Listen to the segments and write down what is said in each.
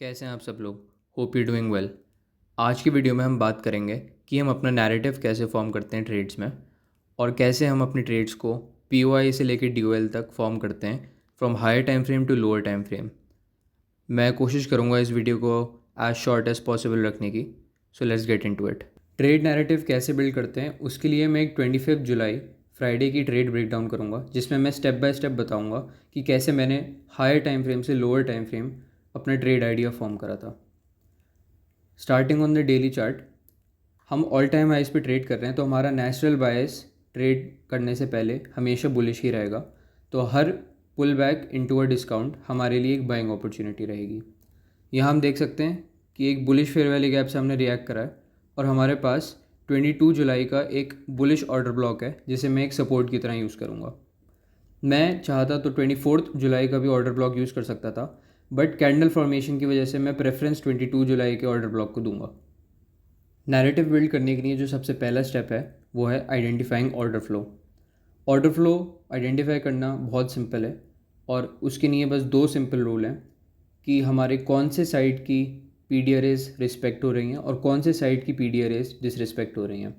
कैसे हैं आप सब लोग। Hope you doing well. आज की वीडियो में हम बात करेंगे कि हम अपना नैरेटिव कैसे फॉर्म करते हैं ट्रेड्स में, और कैसे हम अपने ट्रेड्स को पीओआई से लेकर डीओएल तक फॉर्म करते हैं, from higher time frame to lower time frame. मैं कोशिश करूँगा इस वीडियो को एज शॉर्ट एज पॉसिबल रखने की। So let's get into it. Trade narrative कैसे बिल्ड करते हैं उसके लिए मैं एक 25 जुलाई फ्राइडे की ट्रेड ब्रेकडाउन करूँगा, जिसमें मैं स्टेप बाय स्टेप बताऊँगा कि कैसे मैंने हायर टाइम फ्रेम से लोअर टाइम फ्रेम अपना ट्रेड आइडिया फॉर्म करा था। Starting on the daily chart, हम ऑल टाइम हाइस पे ट्रेड कर रहे हैं, तो हमारा नेचुरल बायस ट्रेड करने से पहले हमेशा बुलिश ही रहेगा। तो हर pull back into a discount हमारे लिए एक बाइंग अपॉर्चुनिटी रहेगी। यहाँ हम देख सकते हैं कि एक बुलिश फेयर वैली गैप से हमने रिएक्ट करा है, और हमारे पास 22 जुलाई का एक बुलिश ऑर्डर ब्लॉक है, जिसे मैं एक सपोर्ट की तरह यूज़ करूँगा। मैं चाहता तो 24 जुलाई का भी ऑर्डर ब्लॉक यूज़ कर सकता था, बट कैंडल फॉर्मेशन की वजह से मैं प्रेफरेंस 22 जुलाई के ऑर्डर ब्लॉक को दूंगा। नैरेटिव बिल्ड करने के लिए जो सबसे पहला स्टेप है वो है identifying order flow. Order flow identify करना बहुत सिंपल है, और उसके लिए बस दो सिंपल रूल हैं कि हमारे कौन से साइड की P D Rs respect हो रही हैं और कौन से साइड की P D Rs disrespect हो रही हैं।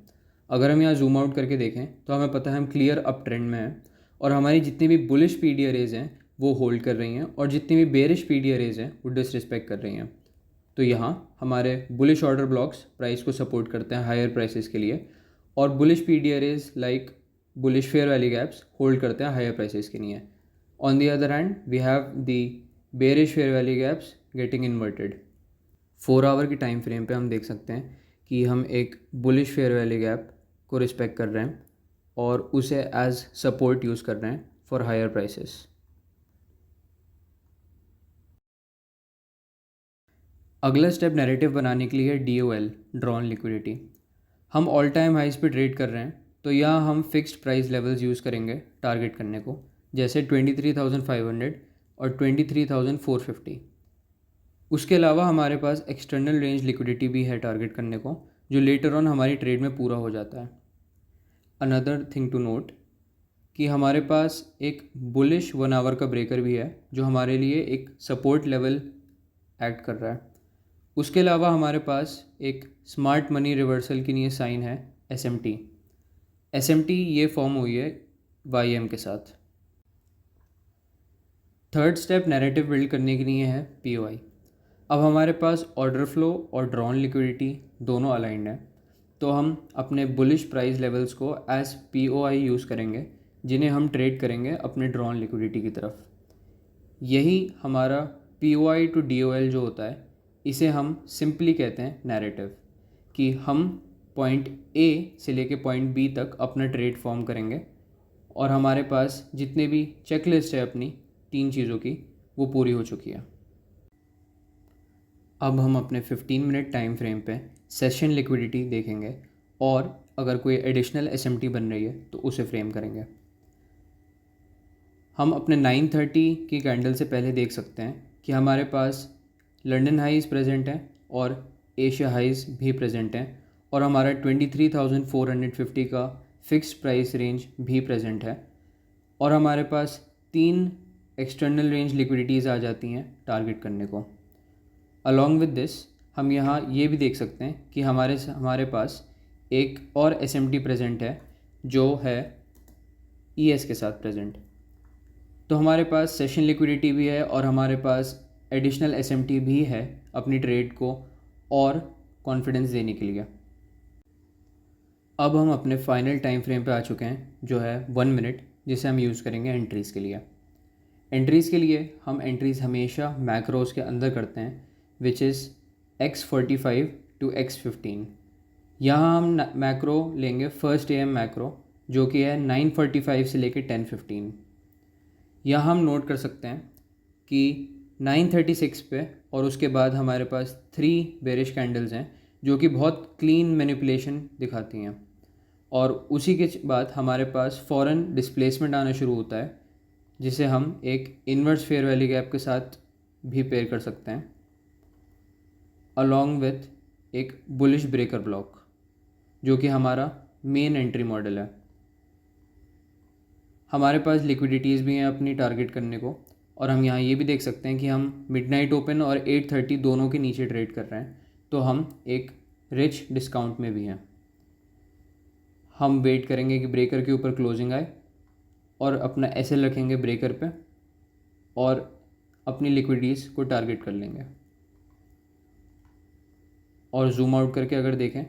अगर हम यहाँ जूम आउट करके देखें तो हमें पता है हम क्लियर अप ट्रेंड में हैं, और हमारी जितनी भी bullish P D Rs हैं वो होल्ड कर रही हैं, और जितनी भी bearish P D Rs हैं वो डिसरिस्पेक्ट कर रही हैं। तो यहाँ हमारे बुलिश ऑर्डर ब्लॉक्स प्राइस को सपोर्ट करते हैं हायर प्राइसेस के लिए, और bullish P D Rs like bullish fair value gaps hold करते हैं हायर प्राइसेस के लिए। On the other hand we have the bearish fair value gaps getting inverted. 4 hour की टाइम फ्रेम पे हम देख सकते हैं कि हम एक बुलिश फेयर वैली गैप को रिस्पेक्ट कर रहे हैं और उसे एज सपोर्ट यूज़ कर रहे हैं फॉर हायर प्राइसेस। अगला स्टेप नैरेटिव बनाने के लिए है DOL, ड्रॉन लिक्विडिटी। हम ऑल टाइम हाइस पे ट्रेड कर रहे हैं, तो यहाँ हम फिक्स्ड प्राइस लेवल्स यूज़ करेंगे टारगेट करने को, जैसे 23,500 और 23,450। उसके अलावा हमारे पास एक्सटर्नल रेंज लिक्विडिटी भी है टारगेट करने को, जो लेटर ऑन हमारी ट्रेड में पूरा हो जाता है। अनदर थिंग टू नोट कि हमारे पास एक बुलिश 1 आवर का ब्रेकर भी है, जो हमारे लिए एक सपोर्ट लेवल एक्ट कर रहा है। उसके अलावा हमारे पास एक स्मार्ट मनी रिवर्सल के लिए साइन है SMT। SMT ये फॉर्म हुई है YM के साथ। थर्ड स्टेप नैरेटिव बिल्ड करने के लिए है POI। अब हमारे पास ऑर्डर फ्लो और ड्रॉन लिक्विडिटी दोनों अलाइंड हैं, तो हम अपने बुलिश प्राइस लेवल्स को एज POI यूज़ करेंगे, जिन्हें हम ट्रेड करेंगे अपने ड्रॉन लिक्विडिटी की तरफ। यही हमारा POI टू DOL जो होता है, इसे हम सिंपली कहते हैं नैरेटिव, कि हम पॉइंट A से लेके पॉइंट B तक अपना ट्रेड फॉर्म करेंगे, और हमारे पास जितने भी चेकलिस्ट है अपनी 3 चीज़ों की, वो पूरी हो चुकी है। अब हम अपने 15 मिनट टाइम फ्रेम पे सेशन लिक्विडिटी देखेंगे, और अगर कोई एडिशनल SMT बन रही है तो उसे फ्रेम करेंगे। हम अपने 9:30 की कैंडल से पहले देख सकते हैं कि हमारे पास लंदन हाइज प्रेजेंट हैं और एशिया हाइज भी प्रेजेंट हैं, और हमारा 23,450 का फिक्स्ड प्राइस रेंज भी प्रेजेंट है, और हमारे पास 3 एक्सटर्नल रेंज लिक्विडिटीज़ आ जाती हैं टारगेट करने को। अलॉन्ग विद दिस हम यहाँ ये भी देख सकते हैं कि हमारे पास एक और SMT प्रेजेंट है, जो है ES के साथ प्रेजेंट। तो हमारे पास सेशन लिक्विडिटी भी है, और हमारे पास एडिशनल SMT भी है अपनी ट्रेड को और कॉन्फिडेंस देने के लिए। अब हम अपने फाइनल टाइम फ्रेम पे आ चुके हैं, जो है 1 मिनट, जिसे हम यूज़ करेंगे एंट्रीज़ के लिए। एंट्रीज़ के लिए हम एंट्रीज़ हमेशा मैक्रोज के अंदर करते हैं, which is X45 to X15। यहाँ हम मैक्रो लेंगे फर्स्ट AM मैक्रो, जो कि है 9:45 से लेकर 10:15। यहाँ हम नोट कर सकते हैं कि 9:36 पे और उसके बाद हमारे पास 3 बेरिश कैंडल्स हैं, जो कि बहुत क्लीन मैनिपुलेशन दिखाती हैं, और उसी के बाद हमारे पास फ़ौरन डिस्प्लेसमेंट आना शुरू होता है, जिसे हम एक इन्वर्स फेयर वैली गैप के साथ भी पेयर कर सकते हैं, अलॉन्ग विथ एक बुलिश ब्रेकर ब्लॉक, जो कि हमारा मेन एंट्री मॉडल है। हमारे पास लिक्विडिटीज़ भी हैं अपनी टारगेट करने को, और हम यहाँ ये भी देख सकते हैं कि हम मिडनाइट ओपन और 8:30 दोनों के नीचे ट्रेड कर रहे हैं, तो हम एक रिच डिस्काउंट में भी हैं। हम वेट करेंगे कि ब्रेकर के ऊपर क्लोजिंग आए और अपना एसएल रखेंगे ब्रेकर पे और अपनी लिक्विडिटीज़ को टारगेट कर लेंगे। और जूम आउट करके अगर देखें,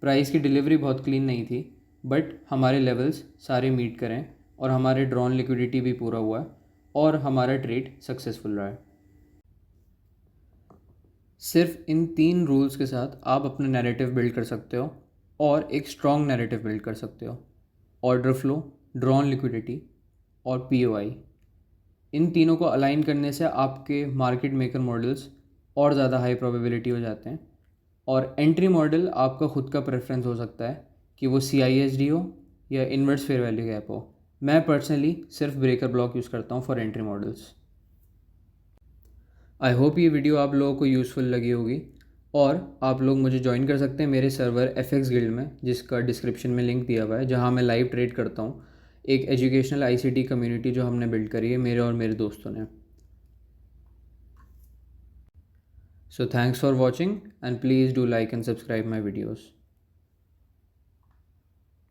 प्राइस की डिलीवरी बहुत क्लीन नहीं थी, बट हमारे लेवल्स सारे मीट करें और हमारे ड्रॉन लिक्विडिटी भी पूरा हुआ है और हमारा ट्रेड सक्सेसफुल रहा है। सिर्फ इन 3 रूल्स के साथ आप अपना नैरेटिव बिल्ड कर सकते हो और एक स्ट्रॉन्ग नैरेटिव बिल्ड कर सकते हो। ऑर्डर फ्लो, ड्रॉन लिक्विडिटी और पीओआई, इन तीनों को अलाइन करने से आपके मार्केट मेकर मॉडल्स और ज़्यादा हाई प्रोबेबिलिटी हो जाते हैं। और एंट्री मॉडल आपका खुद का प्रेफरेंस हो सकता है कि वो CISD हो या इन्वर्स फेयर वैल्यू गैप हो। मैं पर्सनली सिर्फ ब्रेकर ब्लॉक यूज़ करता हूँ for entry models. I hope ये वीडियो आप लोगों को यूज़फुल लगी होगी और आप लोग मुझे ज्वाइन कर सकते हैं मेरे सर्वर FX गिल्ड में, जिसका डिस्क्रिप्शन में लिंक दिया हुआ है, जहाँ मैं लाइव ट्रेड करता हूँ। एक एजुकेशनल ICT कम्युनिटी जो हमने बिल्ड करी है मेरे और मेरे दोस्तों ने। So thanks for watching and please do like and subscribe my videos.